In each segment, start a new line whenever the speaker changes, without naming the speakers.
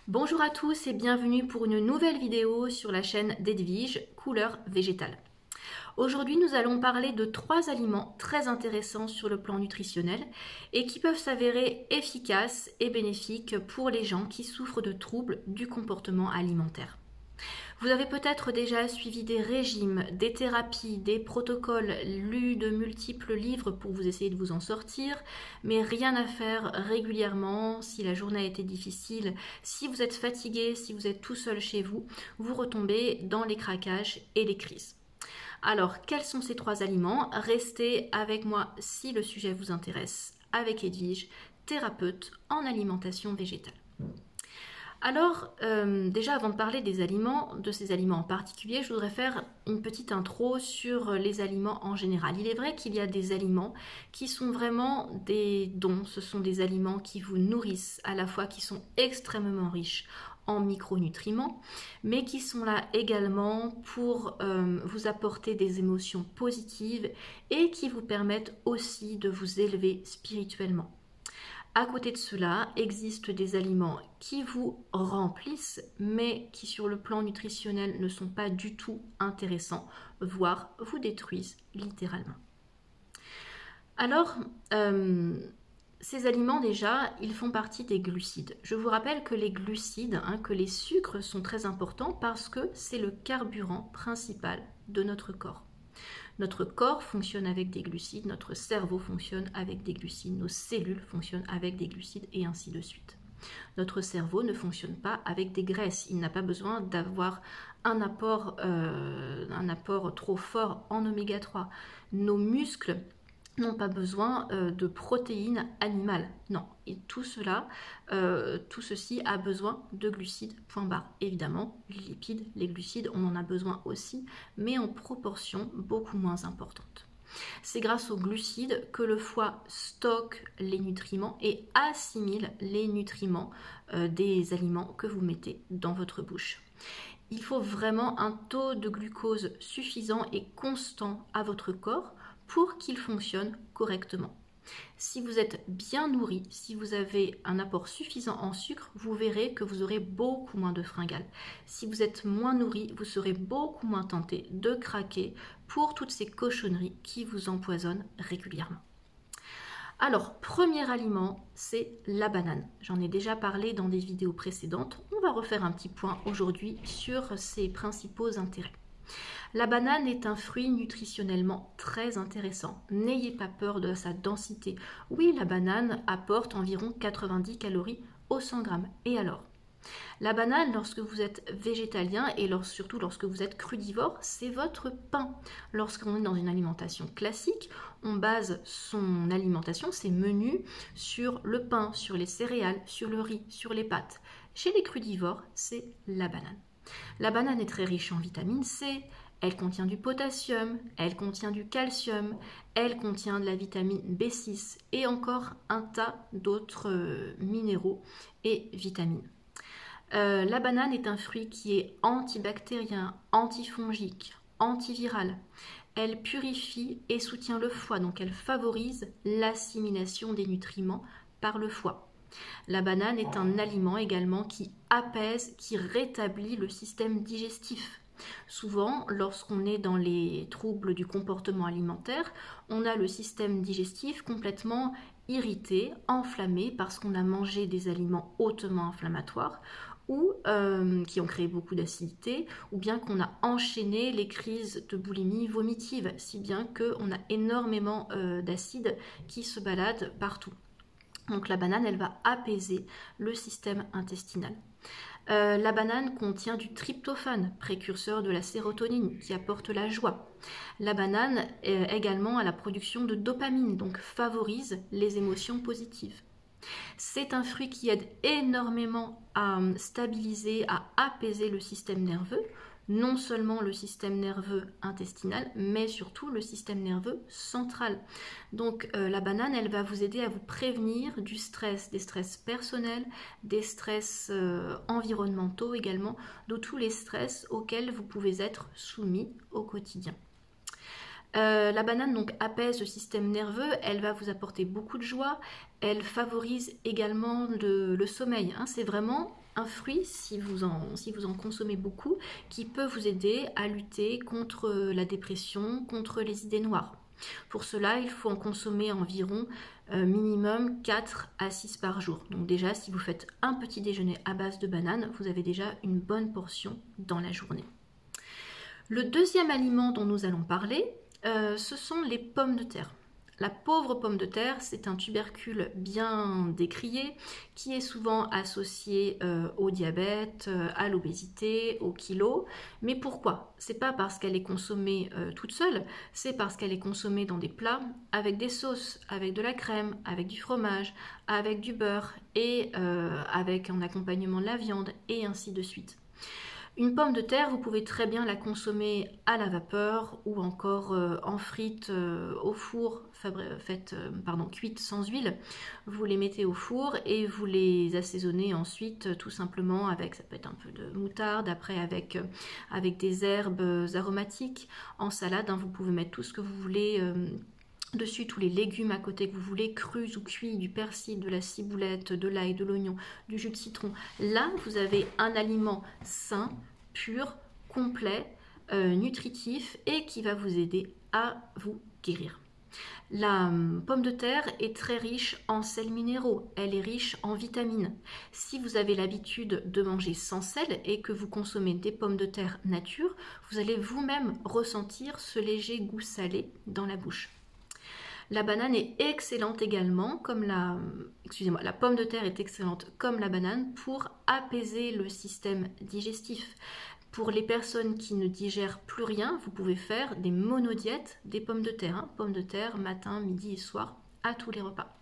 Bonjour à tous et bienvenue pour une nouvelle vidéo sur la chaîne d'Edwige, couleur végétale. Aujourd'hui, nous allons parler de 3 aliments très intéressants sur le plan nutritionnel et qui peuvent s'avérer efficaces et bénéfiques pour les gens qui souffrent de troubles du comportement alimentaire. Vous avez peut-être déjà suivi des régimes, des thérapies, des protocoles, lu de multiples livres pour vous essayer de vous en sortir, mais rien à faire régulièrement si la journée a été difficile, si vous êtes fatigué, si vous êtes tout seul chez vous, vous retombez dans les craquages et les crises. Alors, quels sont ces 3 aliments? Restez avec moi si le sujet vous intéresse, avec Edwige, thérapeute en alimentation végétale. Alors, déjà avant de parler des aliments, de ces aliments en particulier, je voudrais faire une petite intro sur les aliments en général. Il est vrai qu'il y a des aliments qui sont vraiment des dons, ce sont des aliments qui vous nourrissent, à la fois qui sont extrêmement riches en micronutriments, mais qui sont là également pour vous apporter des émotions positives et qui vous permettent aussi de vous élever spirituellement. À côté de cela, existent des aliments qui vous remplissent, mais qui sur le plan nutritionnel ne sont pas du tout intéressants, voire vous détruisent littéralement. Alors, ces aliments déjà, ils font partie des glucides. Je vous rappelle que les glucides, que les sucres sont très importants parce que c'est le carburant principal de notre corps. Notre corps fonctionne avec des glucides, notre cerveau fonctionne avec des glucides, nos cellules fonctionnent avec des glucides et ainsi de suite. Notre cerveau ne fonctionne pas avec des graisses, il n'a pas besoin d'avoir un apport trop fort en oméga 3. Nos muscles n'ont pas besoin de protéines animales. Non, et tout ceci a besoin de glucides, point barre. Évidemment, les lipides, les glucides, on en a besoin aussi, mais en proportion beaucoup moins importante. C'est grâce aux glucides que le foie stocke les nutriments et assimile les nutriments des aliments que vous mettez dans votre bouche. Il faut vraiment un taux de glucose suffisant et constant à votre corps pour qu'il fonctionne correctement. Si vous êtes bien nourri, si vous avez un apport suffisant en sucre, vous verrez que vous aurez beaucoup moins de fringales. Si vous êtes moins nourri, vous serez beaucoup moins tenté de craquer pour toutes ces cochonneries qui vous empoisonnent régulièrement. Alors, premier aliment, c'est la banane. J'en ai déjà parlé dans des vidéos précédentes. On va refaire un petit point aujourd'hui sur ses principaux intérêts. La banane est un fruit nutritionnellement très intéressant. N'ayez pas peur de sa densité. Oui, la banane apporte environ 90 calories au 100 grammes. Et alors? La banane, lorsque vous êtes végétalien et surtout lorsque vous êtes crudivore, c'est votre pain. Lorsqu'on est dans une alimentation classique, on base son alimentation, ses menus, sur le pain, sur les céréales, sur le riz, sur les pâtes. Chez les crudivores, c'est la banane. La banane est très riche en vitamine C, elle contient du potassium, elle contient du calcium, elle contient de la vitamine B6 et encore un tas d'autres minéraux et vitamines. La banane est un fruit qui est antibactérien, antifongique, antiviral. Elle purifie et soutient le foie, donc elle favorise l'assimilation des nutriments par le foie. La banane est un aliment également qui apaise, qui rétablit le système digestif. Souvent, lorsqu'on est dans les troubles du comportement alimentaire, on a le système digestif complètement irrité, enflammé parce qu'on a mangé des aliments hautement inflammatoires ou qui ont créé beaucoup d'acidité, ou bien qu'on a enchaîné les crises de boulimie vomitive, si bien qu'on a énormément d'acide qui se balade partout. Donc la banane, elle va apaiser le système intestinal. La banane contient du tryptophane, précurseur de la sérotonine, qui apporte la joie. La banane également a la production de dopamine, donc favorise les émotions positives. C'est un fruit qui aide énormément à stabiliser, à apaiser le système nerveux, non seulement le système nerveux intestinal, mais surtout le système nerveux central. Donc la banane, elle va vous aider à vous prévenir du stress, des stress personnels, des stress environnementaux également, de tous les stress auxquels vous pouvez être soumis au quotidien. La banane donc apaise le système nerveux, elle va vous apporter beaucoup de joie, elle favorise également le sommeil. Hein. C'est vraiment un fruit, si vous en consommez beaucoup, qui peut vous aider à lutter contre la dépression, contre les idées noires. Pour cela, il faut en consommer environ minimum 4 à 6 par jour. Donc déjà, si vous faites un petit déjeuner à base de banane, vous avez déjà une bonne portion dans la journée. Le deuxième aliment dont nous allons parler, ce sont les pommes de terre. La pauvre pomme de terre, c'est un tubercule bien décrié qui est souvent associé au diabète, à l'obésité, au kilo. Mais pourquoi? C'est pas parce qu'elle est consommée toute seule, c'est parce qu'elle est consommée dans des plats avec des sauces, avec de la crème, avec du fromage, avec du beurre et avec un accompagnement de la viande et ainsi de suite. Une pomme de terre, vous pouvez très bien la consommer à la vapeur ou encore en frites au four, cuites sans huile. Vous les mettez au four et vous les assaisonnez ensuite tout simplement avec, ça peut être un peu de moutarde, après avec des herbes aromatiques. En salade, hein, vous pouvez mettre tout ce que vous voulez dessus, tous les légumes à côté que vous voulez, crus ou cuits, du persil, de la ciboulette, de l'ail, de l'oignon, du jus de citron. Là, vous avez un aliment sain, pur, complet, nutritif et qui va vous aider à vous guérir. La pomme de terre est très riche en sels minéraux, elle est riche en vitamines. Si vous avez l'habitude de manger sans sel et que vous consommez des pommes de terre nature, vous allez vous-même ressentir ce léger goût salé dans la bouche. La banane est excellente également, la pomme de terre est excellente comme la banane pour apaiser le système digestif. Pour les personnes qui ne digèrent plus rien, vous pouvez faire des monodiètes des pommes de terre. Hein. Pommes de terre matin, midi et soir à tous les repas.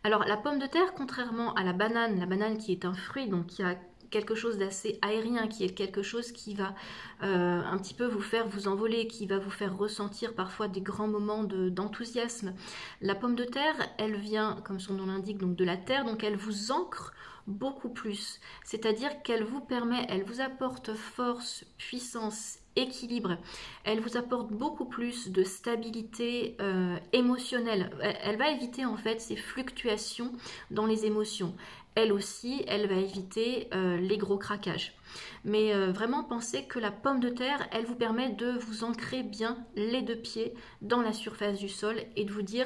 Alors la pomme de terre, contrairement à la banane qui est un fruit, donc qui a quelque chose d'assez aérien, qui est quelque chose qui va un petit peu vous faire vous envoler, qui va vous faire ressentir parfois des grands moments d'enthousiasme. La pomme de terre, elle vient, comme son nom l'indique, donc de la terre, donc elle vous ancre beaucoup plus. C'est-à-dire qu'elle vous permet, elle vous apporte force, puissance, équilibre. Elle vous apporte beaucoup plus de stabilité émotionnelle. Elle va éviter en fait ces fluctuations dans les émotions. Elle aussi, elle va éviter les gros craquages. Mais vraiment, pensez que la pomme de terre, elle vous permet de vous ancrer bien les deux pieds dans la surface du sol et de vous dire,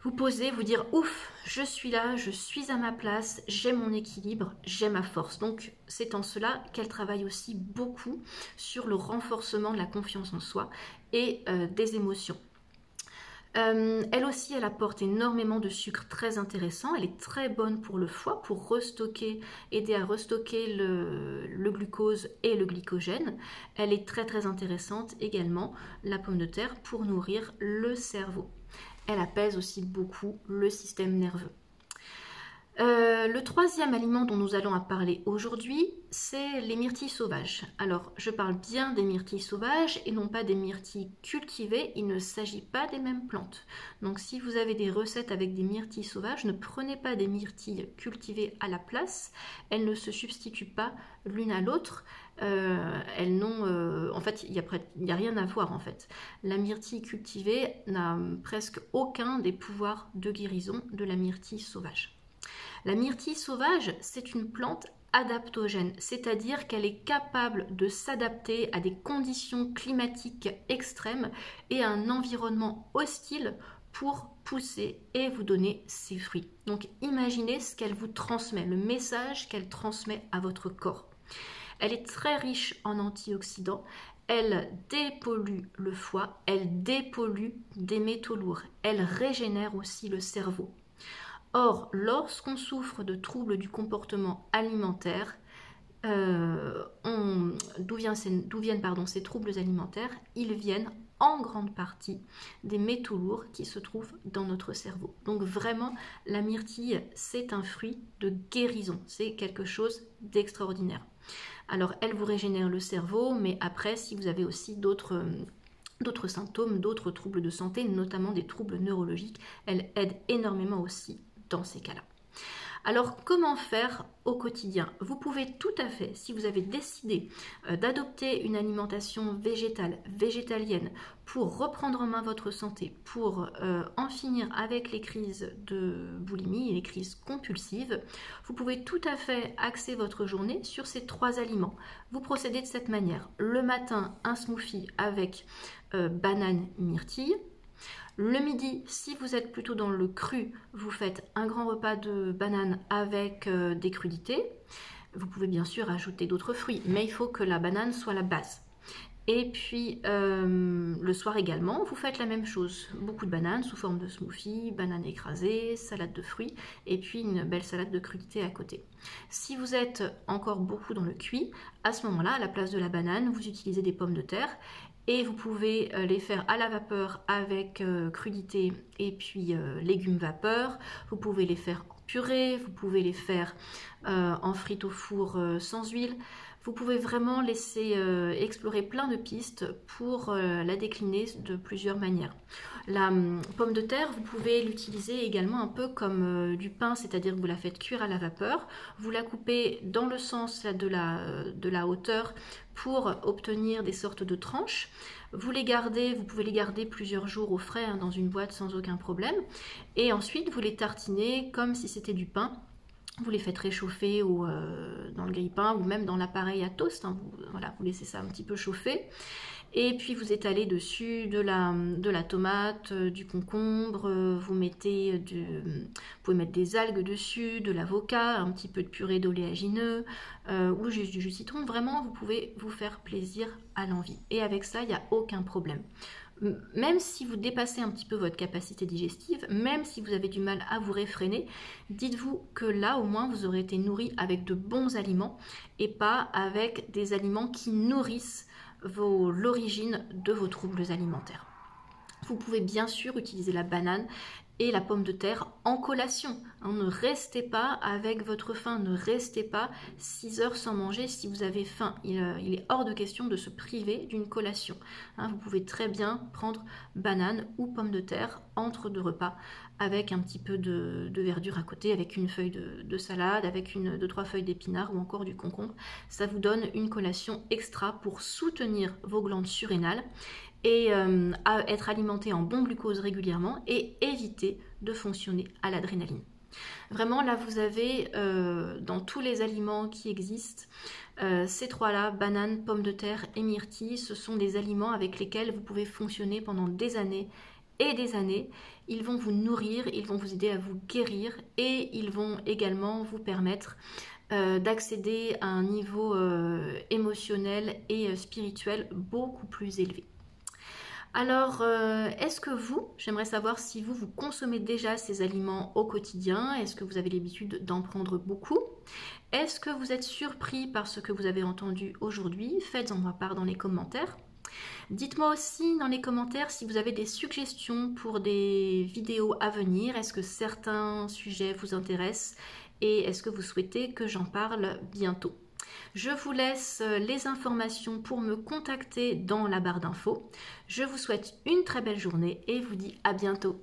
vous poser, vous dire ouf, je suis là, je suis à ma place, j'ai mon équilibre, j'ai ma force. Donc c'est en cela qu'elle travaille aussi beaucoup sur le renforcement de la confiance en soi et des émotions. Elle aussi, elle apporte énormément de sucre très intéressant. Elle est très bonne pour le foie, pour aider à restocker le glucose et le glycogène. Elle est très très intéressante également, la pomme de terre, pour nourrir le cerveau. Elle apaise aussi beaucoup le système nerveux. Le troisième aliment dont nous allons parler aujourd'hui, c'est les myrtilles sauvages. Alors, je parle bien des myrtilles sauvages et non pas des myrtilles cultivées. Il ne s'agit pas des mêmes plantes. Donc, si vous avez des recettes avec des myrtilles sauvages, ne prenez pas des myrtilles cultivées à la place. Elles ne se substituent pas l'une à l'autre. En fait, il n'y a rien à voir en fait. La myrtille cultivée n'a presque aucun des pouvoirs de guérison de la myrtille sauvage. La myrtille sauvage, c'est une plante adaptogène, c'est-à-dire qu'elle est capable de s'adapter à des conditions climatiques extrêmes et à un environnement hostile pour pousser et vous donner ses fruits. Donc imaginez ce qu'elle vous transmet, le message qu'elle transmet à votre corps. Elle est très riche en antioxydants, elle dépollue le foie, elle dépollue des métaux lourds, elle régénère aussi le cerveau. Or, lorsqu'on souffre de troubles du comportement alimentaire, d'où viennent ces troubles alimentaires? Ils viennent en grande partie des métaux lourds qui se trouvent dans notre cerveau. Donc vraiment, la myrtille, c'est un fruit de guérison, c'est quelque chose d'extraordinaire. Alors, elle vous régénère le cerveau, mais après, si vous avez aussi d'autres symptômes, d'autres troubles de santé, notamment des troubles neurologiques, elle aide énormément aussi dans ces cas-là. Alors, comment faire au quotidien? Vous pouvez tout à fait, si vous avez décidé d'adopter une alimentation végétale, végétalienne, pour reprendre en main votre santé, pour en finir avec les crises de boulimie et les crises compulsives, vous pouvez tout à fait axer votre journée sur ces 3 aliments. Vous procédez de cette manière. Le matin, un smoothie avec banane, myrtille. Le midi, si vous êtes plutôt dans le cru, vous faites un grand repas de banane avec des crudités. Vous pouvez bien sûr ajouter d'autres fruits, mais il faut que la banane soit la base. Et puis le soir également, vous faites la même chose. Beaucoup de bananes sous forme de smoothie, bananes écrasées, salade de fruits et puis une belle salade de crudités à côté. Si vous êtes encore beaucoup dans le cuit, à ce moment-là, à la place de la banane, vous utilisez des pommes de terre et vous pouvez les faire à la vapeur avec crudités et puis légumes vapeur. Vous pouvez les faire en purée, vous pouvez les faire en frites au four sans huile. Vous pouvez vraiment laisser explorer plein de pistes pour la décliner de plusieurs manières. La pomme de terre, vous pouvez l'utiliser également un peu comme du pain, c'est-à-dire que vous la faites cuire à la vapeur. Vous la coupez dans le sens de la hauteur pour obtenir des sortes de tranches. Vous pouvez les garder plusieurs jours au frais dans une boîte sans aucun problème. Et ensuite, vous les tartinez comme si c'était du pain. Vous les faites réchauffer dans le grille-pain ou même dans l'appareil à toast. Vous laissez ça un petit peu chauffer. Et puis vous étalez dessus de la tomate, du concombre, vous pouvez mettre des algues dessus, de l'avocat, un petit peu de purée d'oléagineux ou juste du jus de citron. Vraiment, vous pouvez vous faire plaisir à l'envie. Et avec ça, il n'y a aucun problème. Même si vous dépassez un petit peu votre capacité digestive, même si vous avez du mal à vous réfréner, dites-vous que là, au moins, vous aurez été nourri avec de bons aliments et pas avec des aliments qui nourrissent l'origine de vos troubles alimentaires. Vous pouvez bien sûr utiliser la banane et la pomme de terre en collation. Ne restez pas avec votre faim, ne restez pas 6 heures sans manger si vous avez faim. Il est hors de question de se priver d'une collation. Vous pouvez très bien prendre banane ou pomme de terre entre 2 repas avec un petit peu de verdure à côté, avec une feuille de salade, avec 2-3 feuilles d'épinards ou encore du concombre. Ça vous donne une collation extra pour soutenir vos glandes surrénales et à être alimenté en bon glucose régulièrement et éviter de fonctionner à l'adrénaline. Vraiment, là, vous avez dans tous les aliments qui existent, ces 3-là, banane, pomme de terre et myrtille, ce sont des aliments avec lesquels vous pouvez fonctionner pendant des années et des années. Ils vont vous nourrir, ils vont vous aider à vous guérir et ils vont également vous permettre d'accéder à un niveau émotionnel et spirituel beaucoup plus élevé. Alors, est-ce que j'aimerais savoir si vous consommez déjà ces aliments au quotidien? Est-ce que vous avez l'habitude d'en prendre beaucoup? Est-ce que vous êtes surpris par ce que vous avez entendu aujourd'hui? Faites-en moi part dans les commentaires. Dites-moi aussi dans les commentaires si vous avez des suggestions pour des vidéos à venir. Est-ce que certains sujets vous intéressent? Et est-ce que vous souhaitez que j'en parle bientôt? Je vous laisse les informations pour me contacter dans la barre d'infos. Je vous souhaite une très belle journée et vous dis à bientôt.